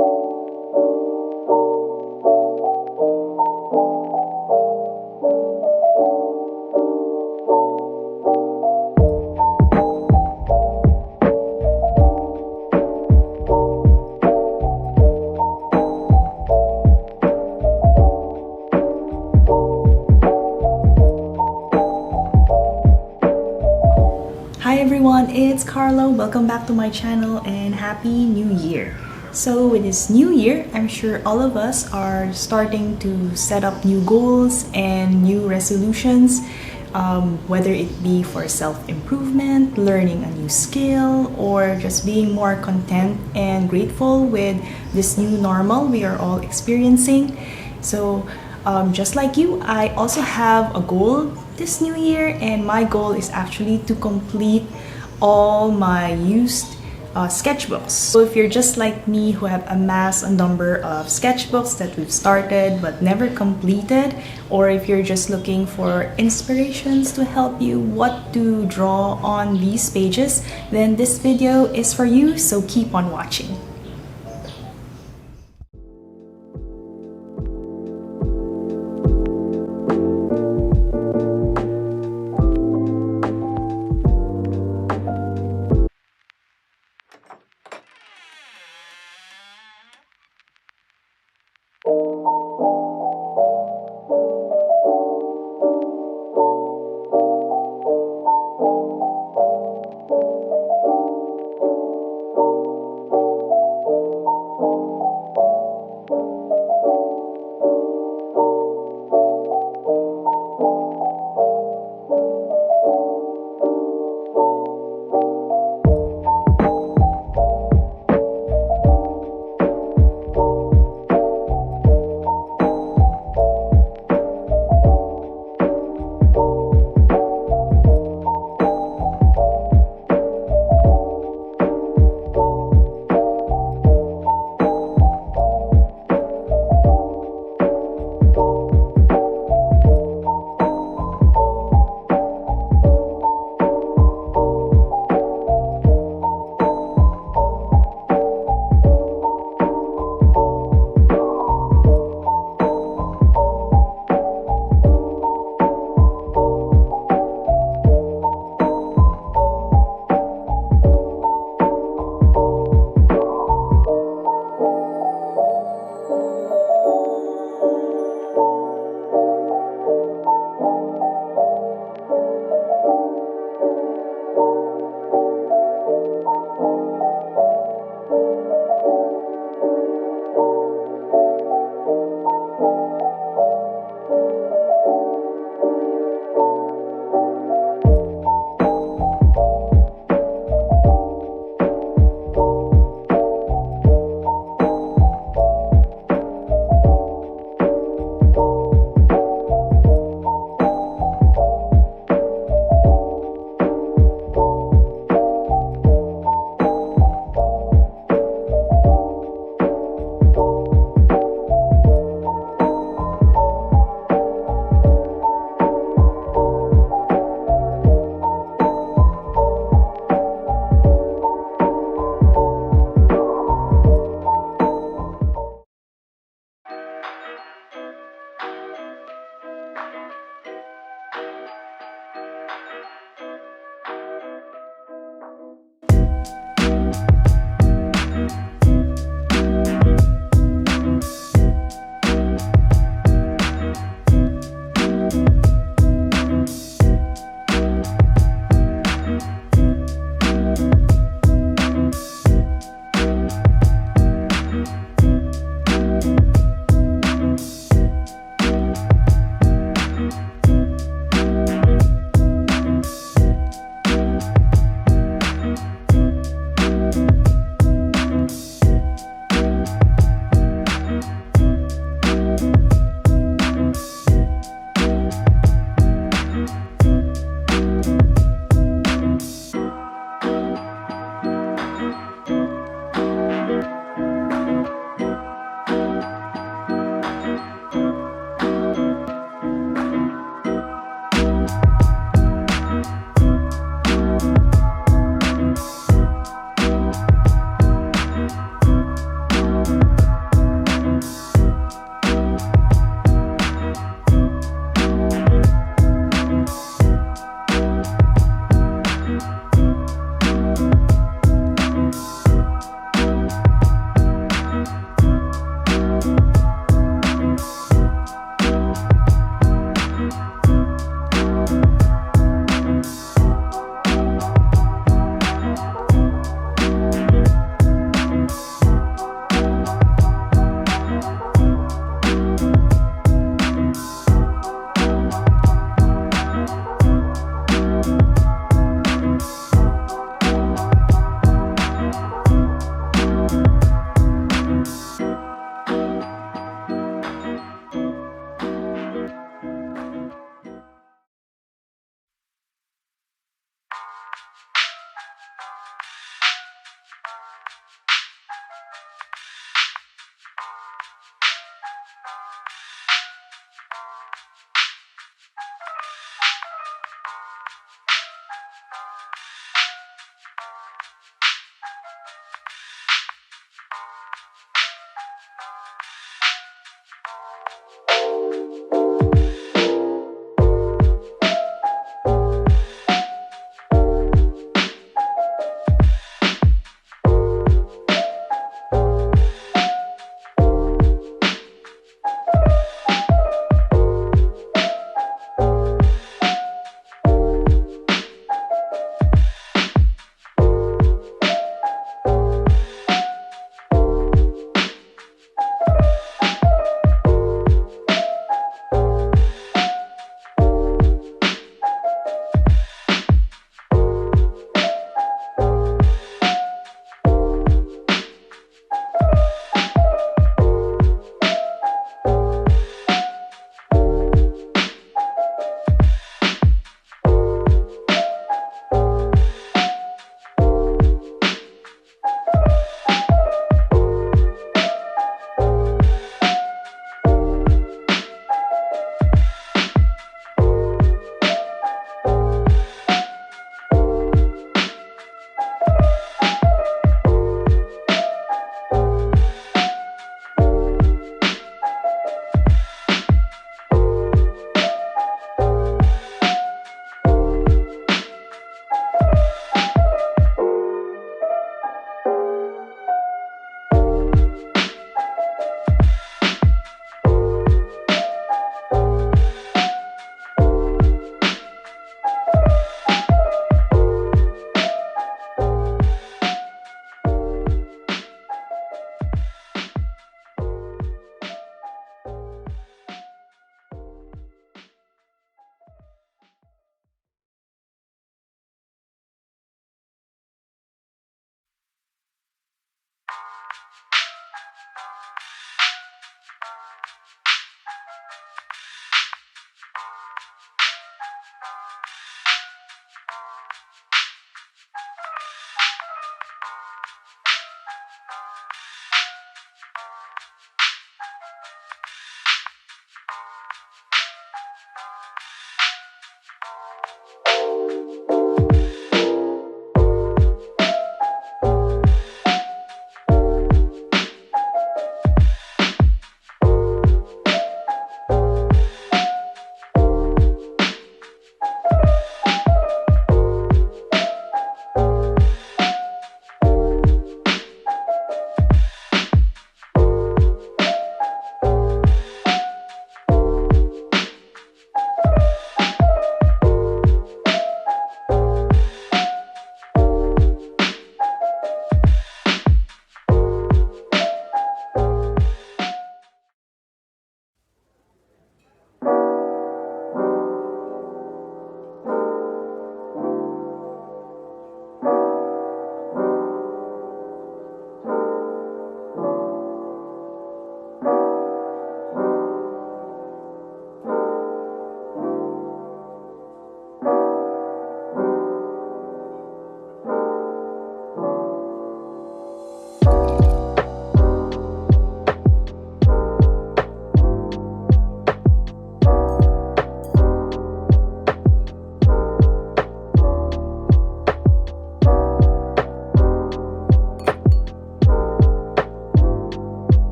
Hi everyone, it's Carla. Welcome back to my channel and Happy New Year. So with this new year, I'm sure all of us are starting to set up new goals and new resolutions, whether it be for self-improvement, learning a new skill, or just being more content and grateful with this new normal we are all experiencing. So just like you, I also have a goal this new year, and my goal is actually to complete all my used sketchbooks. So if you're just like me who have amassed a number of sketchbooks that we've started but never completed, or if you're just looking for inspirations to help you what to draw on these pages, then this video is for you, so keep on watching.